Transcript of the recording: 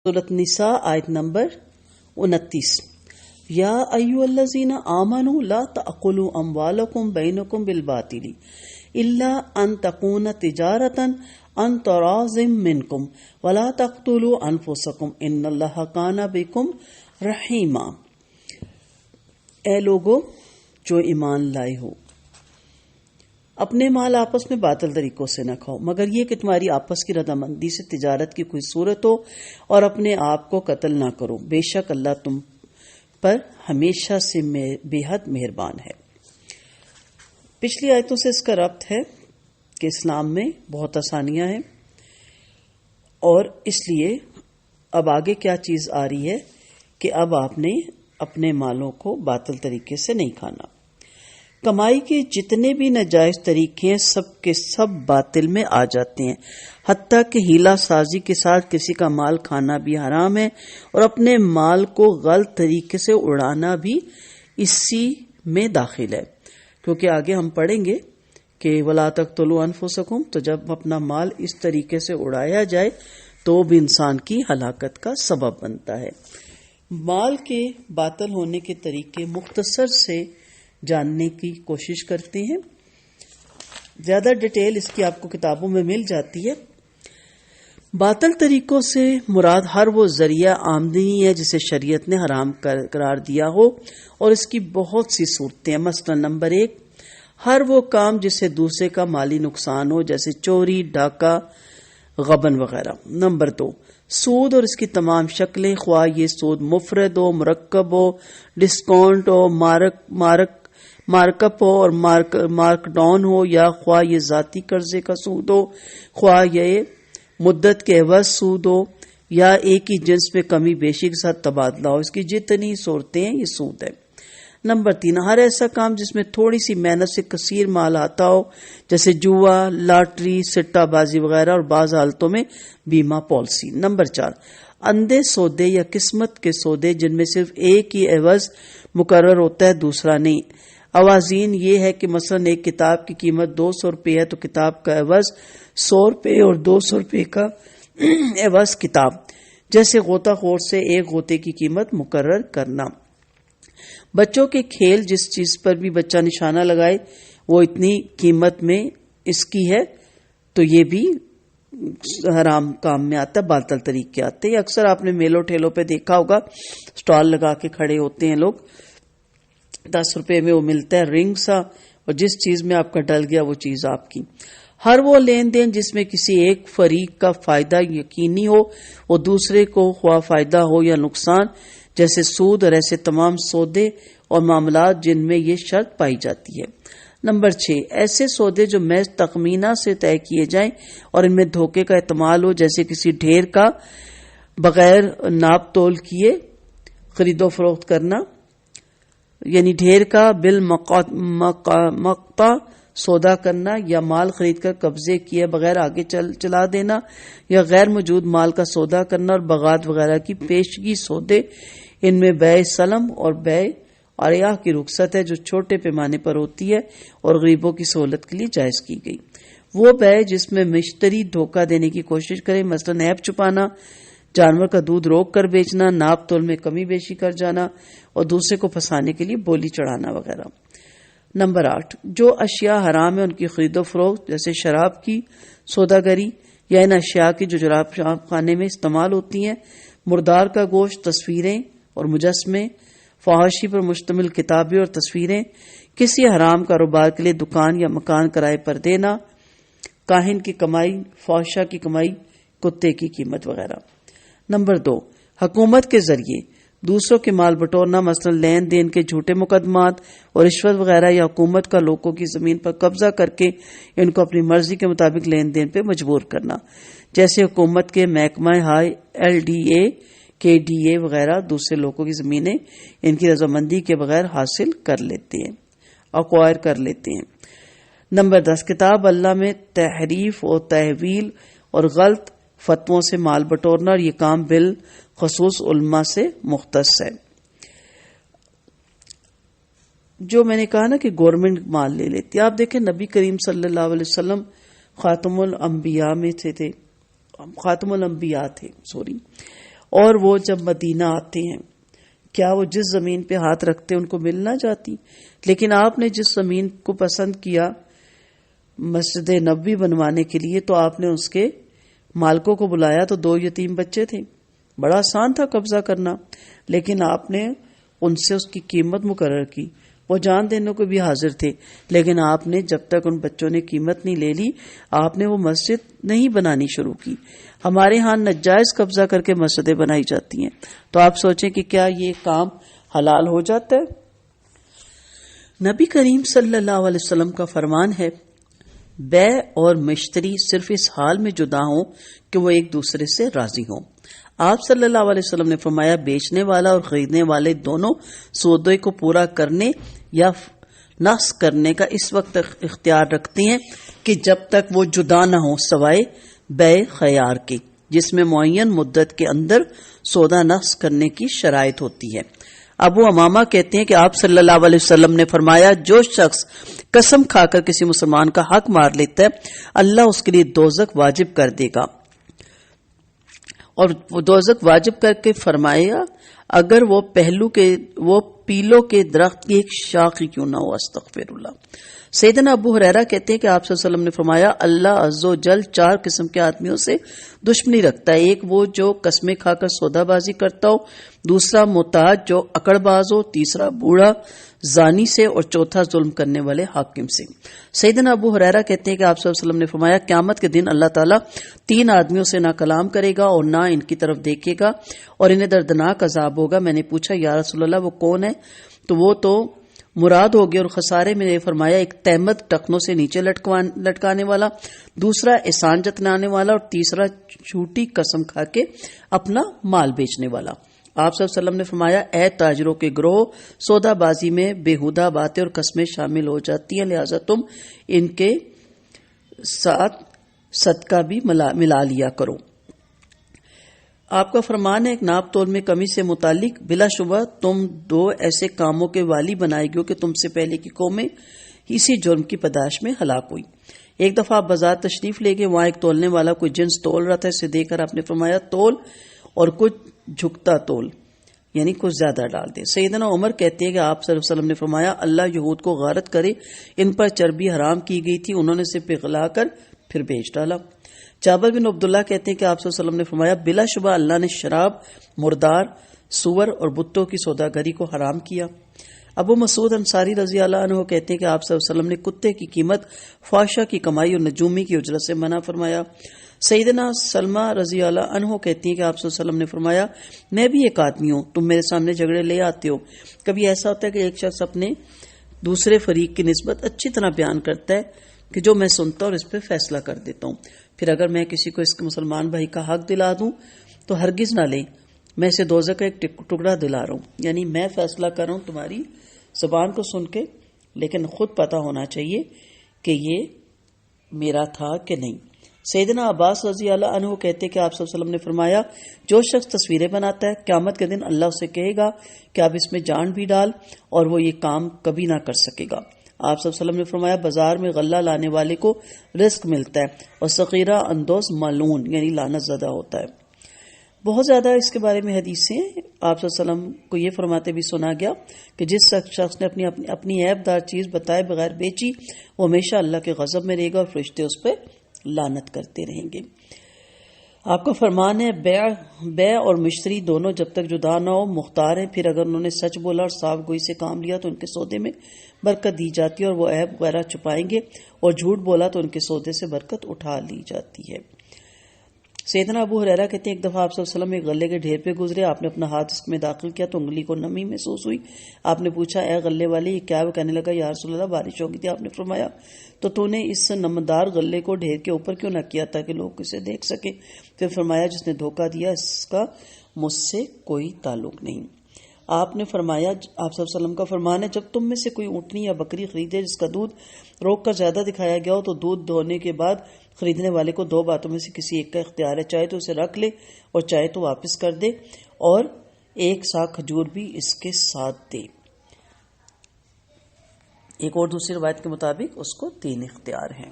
سورۃ النساء آیت نمبر 29 یا ایھا الذین آمنوا لا تأکلوا اموالکم بینکم بالباطل الا ان تکون تجارۃ عن تراض منکم ولا تقتلوا انفسکم ان اللہ کان بکم رحیما۔ اے لوگو جو ایمان لائے ہو، اپنے مال آپس میں باطل طریقوں سے نہ کھاؤ مگر یہ کہ تمہاری آپس کی رضامندی سے تجارت کی کوئی صورت ہو، اور اپنے آپ کو قتل نہ کرو، بے شک اللہ تم پر ہمیشہ سے بے حد مہربان ہے۔ پچھلی آیتوں سے اس کا ربط ہے کہ اسلام میں بہت آسانیاں ہیں، اور اس لیے اب آگے کیا چیز آ رہی ہے کہ اب آپ نے اپنے مالوں کو باطل طریقے سے نہیں کھانا۔ کمائی کے جتنے بھی ناجائز طریقے ہیں سب کے سب باطل میں آ جاتے ہیں، حتیٰ کہ ہیلا سازی کے ساتھ کسی کا مال کھانا بھی حرام ہے، اور اپنے مال کو غلط طریقے سے اڑانا بھی اسی میں داخل ہے، کیونکہ آگے ہم پڑھیں گے کہ وَلَا تَقْتُلُوا أَنفُسَكُمْ، تو جب اپنا مال اس طریقے سے اڑایا جائے تو بھی انسان کی ہلاکت کا سبب بنتا ہے۔ مال کے باطل ہونے کے طریقے مختصر سے جاننے کی کوشش کرتے ہیں، زیادہ ڈیٹیل اس کی آپ کو کتابوں میں مل جاتی ہے۔ باطل طریقوں سے مراد ہر وہ ذریعہ آمدنی ہے جسے شریعت نے حرام قرار دیا ہو، اور اس کی بہت سی صورتیں ہیں۔ مثلا نمبر 1، ہر وہ کام جسے دوسرے کا مالی نقصان ہو، جیسے چوری، ڈاکہ، غبن وغیرہ۔ نمبر 2، سود اور اس کی تمام شکلیں، خواہ یہ سود مفرد ہو، مرکب ہو، ڈسکاؤنٹ ہو، مارک اپ ہو اور مارک ڈاؤن ہو، یا خواہ یہ ذاتی قرضے کا سود ہو، خواہ یہ مدت کے عوض سود ہو، یا ایک ہی جنس میں کمی بیشی کے ساتھ تبادلہ ہو، اس کی جتنی صورتیں ہیں یہ سود ہے۔ نمبر 3، ہر ایسا کام جس میں تھوڑی سی محنت سے کثیر مال آتا ہو، جیسے جوا، لاٹری، سٹہ بازی وغیرہ، اور بعض حالتوں میں بیمہ پالیسی۔ نمبر 4، اندھے سودے یا قسمت کے سودے جن میں صرف ایک ہی عوض مقرر ہوتا ہے دوسرا نہیں۔ اوازین یہ ہے کہ مثلا ایک کتاب کی قیمت 200 روپے ہے تو کتاب کا عوض 100 روپے اور 200 روپے کا عوض کتاب، جیسے غوطہ خور سے ایک غوطے کی قیمت مقرر کرنا۔ بچوں کے کھیل، جس چیز پر بھی بچہ نشانہ لگائے وہ اتنی قیمت میں اس کی ہے، تو یہ بھی حرام کام میں آتا ہے، باطل طریقے آتے ہیں۔ اکثر آپ نے میلوں ٹھیلوں پہ دیکھا ہوگا، سٹال لگا کے کھڑے ہوتے ہیں لوگ، 10 روپے میں وہ ملتا ہے رنگ سا، اور جس چیز میں آپ کا ڈل گیا وہ چیز آپ کی۔ ہر وہ لین دین جس میں کسی ایک فریق کا فائدہ یقینی ہو اور دوسرے کو خواہ فائدہ ہو یا نقصان، جیسے سود، اور ایسے تمام سودے اور معاملات جن میں یہ شرط پائی جاتی ہے۔ نمبر 6، ایسے سودے جو محض تخمینہ سے طے کیے جائیں اور ان میں دھوکے کا احتمال ہو، جیسے کسی ڈھیر کا بغیر ناپ تول کیے خرید و فروخت کرنا، یعنی ڈھیر کا بالمقطع سودا کرنا، یا مال خرید کر قبضے کیے بغیر آگے چلا دینا، یا غیر موجود مال کا سودا کرنا، اور بغات وغیرہ کی پیشگی سودے، ان میں بیع سلم اور بیع عریہ کی رخصت ہے جو چھوٹے پیمانے پر ہوتی ہے اور غریبوں کی سہولت کے لیے جائز کی گئی۔ وہ بیع جس میں مشتری دھوکہ دینے کی کوشش کرے، مثلا عیب چھپانا، جانور کا دودھ روک کر بیچنا، ناپ تول میں کمی بیشی کر جانا، اور دوسرے کو پھنسانے کے لیے بولی چڑھانا وغیرہ۔ نمبر 8، جو اشیاء حرام ہیں ان کی خرید و فروخت، جیسے شراب کی سوداگری یا ان اشیاء کی جو شراب خانے میں استعمال ہوتی ہیں، مردار کا گوشت، تصویریں اور مجسمے، فحاشی پر مشتمل کتابیں اور تصویریں، کسی حرام کاروبار کے لیے دکان یا مکان کرائے پر دینا، کاہن کی کمائی، فحشہ کی کمائی، کتے کی قیمت وغیرہ۔ نمبر 2، حکومت کے ذریعے دوسروں کے مال بٹورنا، مثلا لین دین کے جھوٹے مقدمات اور رشوت وغیرہ، یا حکومت کا لوگوں کی زمین پر قبضہ کر کے ان کو اپنی مرضی کے مطابق لین دین پہ مجبور کرنا، جیسے حکومت کے محکمہ ہائی، LDA، KDA وغیرہ دوسرے لوگوں کی زمینیں ان کی رضامندی کے بغیر حاصل کر لیتے ہیں، ایکوائر کر لیتے ہیں۔ نمبر 10، کتاب اللہ میں تحریف و تحویل اور غلط فتووں سے مال بٹورنا، اور یہ کام بالخصوص علماء سے مختص ہے۔ جو میں نے کہا نا کہ گورنمنٹ مال لے لیتی ہے، آپ دیکھیں نبی کریم صلی اللہ علیہ وسلم خاتم الانبیاء میں تھے، اور وہ جب مدینہ آتے ہیں کیا وہ جس زمین پہ ہاتھ رکھتے ان کو مل نہ جاتی؟ لیکن آپ نے جس زمین کو پسند کیا مسجد نبوی بنوانے کے لیے تو آپ نے اس کے مالکوں کو بلایا تو 2 یتیم بچے تھے. بڑا آسان تھا قبضہ کرنا، لیکن آپ نے ان سے اس کی قیمت مقرر کی. وہ جان دینے کو بھی حاضر تھے، لیکن آپ نے جب تک ان بچوں نے قیمت نہیں لے لی آپ نے وہ مسجد نہیں بنانی شروع کی. ہمارے ہاں ناجائز قبضہ کر کے مسجدیں بنائی جاتی ہیں، تو آپ سوچیں کہ کیا یہ کام حلال ہو جاتا ہے؟ نبی کریم صلی اللہ علیہ وسلم کا فرمان ہے بے اور مشتری صرف اس حال میں جدا ہوں کہ وہ ایک دوسرے سے راضی ہوں. آپ صلی اللہ علیہ وسلم نے فرمایا بیچنے والا اور خریدنے والے دونوں سودے کو پورا کرنے یا نقص کرنے کا اس وقت اختیار رکھتے ہیں کہ جب تک وہ جدا نہ ہوں سوائے بے خیار کے، جس میں معین مدت کے اندر سودا نقص کرنے کی شرائط ہوتی ہے. ابو امامہ کہتے ہیں کہ آپ صلی اللہ علیہ وسلم نے فرمایا جو شخص قسم کھا کر کسی مسلمان کا حق مار لیتا ہے اللہ اس کے لیے دوزخ واجب کر دے گا، اور وہ دوزخ واجب کر کے فرمایا اگر وہ پیلوں کے درخت کی ایک شاخ ہی کیوں نہ ہو. استغفر اللہ. سیدنا ابو ہریرہ کہتے ہیں کہ آپ صلی اللہ علیہ وسلم نے فرمایا اللہ عز و جل 4 قسم کے آدمیوں سے دشمنی رکھتا ہے. ایک وہ جو قسمیں کھا کر سودا بازی کرتا ہو، دوسرا محتاج جو اکڑ باز ہو، تیسرا بوڑھا زانی سے، اور چوتھا ظلم کرنے والے حاکم سے. سیدنا ابو ہریرہ کہتے ہیں کہ آپ صلی اللہ علیہ وسلم نے فرمایا قیامت کے دن اللہ تعالیٰ 3 آدمیوں سے نہ کلام کرے گا اور نہ ان کی طرف دیکھے گا اور انہیں دردناک عذاب ہوگا. میں نے پوچھا یا رسول اللہ وہ کون ہے؟ تو وہ تو مراد ہو گیا. اور خسارے میں نے فرمایا ایک تہمت ٹخنوں سے نیچے لٹکانے والا، دوسرا احسان جتلانے والا، اور تیسرا جھوٹی قسم کھا کے اپنا مال بیچنے والا. آپ صلی اللہ علیہ وسلم نے فرمایا اے تاجروں کے گروہ سودا بازی میں بےہودہ باتیں اور قسمیں شامل ہو جاتی ہیں، لہذا تم ان کے ساتھ صدقہ بھی ملا لیا کرو. آپ کا فرمان ہے ایک ناپ تول میں کمی سے متعلق بلا شبہ تم 2 ایسے کاموں کے والی بنائے گے کہ تم سے پہلے کی قومیں اسی جرم کی پداش میں ہلاک ہوئی. ایک دفعہ آپ بازار تشریف لے گئے، وہاں ایک تولنے والا کوئی جنس تول رہا تھا. اسے دیکھ کر آپ نے فرمایا تول اور کچھ جھکتا تول، یعنی کچھ زیادہ ڈال دے. سیدنا عمر کہتے ہیں کہ آپ صلی اللہ علیہ وسلم نے فرمایا اللہ یہود کو غارت کرے، ان پر چربی حرام کی گئی تھی، انہوں نے اسے پگھلا کر پھر بیچ ڈالا. جابر بن عبداللہ کہتے ہیں کہ آپ صلی اللہ علیہ وسلم نے فرمایا بلا شبہ اللہ نے شراب، مردار، سور اور بتوں کی سوداگری کو حرام کیا. ابو مسعود انصاری رضی اللہ عنہ کہتے ہیں کہ آپ صلی اللہ علیہ وسلم نے کتے کی قیمت، فحشہ کی کمائی اور نجومی کی اجرت سے منع فرمایا. سیدنا سلمہ رضی اللہ عنہ کہتی ہیں کہ آپ صلی اللہ علیہ وسلم نے فرمایا میں بھی ایک آدمی ہوں، تم میرے سامنے جھگڑے لے آتے ہو. کبھی ایسا ہوتا ہے کہ ایک شخص اپنے دوسرے فریق کی نسبت اچھی طرح بیان کرتا ہے کہ جو میں سنتا ہوں اور اس پہ فیصلہ کر دیتا ہوں. پھر اگر میں کسی کو اس کے مسلمان بھائی کا حق دلا دوں تو ہرگز نہ لیں میں اسے دوزخ کا ایک ٹکڑا دلا رہا ہوں. یعنی میں فیصلہ کر رہا ہوں تمہاری زبان کو سن کے، لیکن خود پتہ ہونا چاہیے کہ یہ میرا تھا کہ نہیں. سیدنا عباس رضی اللہ عنہ کہتے کہ آپ صلی اللہ علیہ وسلم نے فرمایا جو شخص تصویریں بناتا ہے قیامت کے دن اللہ اسے کہے گا کہ اب اس میں جان بھی ڈال، اور وہ یہ کام کبھی نہ کر سکے گا. آپ صلی اللہ علیہ وسلم نے فرمایا بازار میں غلہ لانے والے کو رزق ملتا ہے اور سخیرہ اندوز ملعون یعنی لعنت زدہ ہوتا ہے. بہت زیادہ اس کے بارے میں حدیثیں آپ صلی اللہ علیہ وسلم کو یہ فرماتے بھی سنا گیا کہ جس شخص نے اپنی عیب دار چیز بتائے بغیر بیچی وہ ہمیشہ اللہ کے غضب میں رہے گا اور فرشتے اس پہ لعنت کرتے رہیں گے. آپ کا فرمان ہے بیع اور مشتری دونوں جب تک جدا نہ ہو مختار ہیں، پھر اگر انہوں نے سچ بولا اور صاف گوئی سے کام لیا تو ان کے سودے میں برکت دی جاتی ہے، اور وہ عیب وغیرہ چھپائیں گے اور جھوٹ بولا تو ان کے سودے سے برکت اٹھا لی جاتی ہے. سیدنا ابو ہریرہ کہتے ہیں ایک دفعہ آپ صلی اللہ علیہ وسلم ایک غلے کے ڈھیر پہ گزرے، آپ نے اپنا ہاتھ اس میں داخل کیا تو انگلی کو نمی محسوس ہوئی. آپ نے پوچھا اے غلے والے یہ کیا؟ وہ کہنے لگا یا رسول اللہ بارش ہو گئی تھی. آپ نے فرمایا تو نے اس نمدار غلے کو ڈھیر کے اوپر کیوں نہ کیا تاکہ لوگ اسے دیکھ سکے؟ پھر فرمایا جس نے دھوکہ دیا اس کا مجھ سے کوئی تعلق نہیں. آپ نے فرمایا آپ صلی اللہ علیہ وسلم کا فرمان ہے جب تم میں سے کوئی اونٹنی یا بکری خریدے جس کا دودھ روک کر زیادہ دکھایا گیا ہو تو دودھ دھونے کے بعد خریدنے والے کو 2 باتوں میں سے کسی ایک کا اختیار ہے، چاہے تو اسے رکھ لے اور چاہے تو واپس کر دے، اور 1 سا کھجور بھی اس کے ساتھ دے. ایک اور دوسری روایت کے مطابق اس کو 3 اختیار ہیں.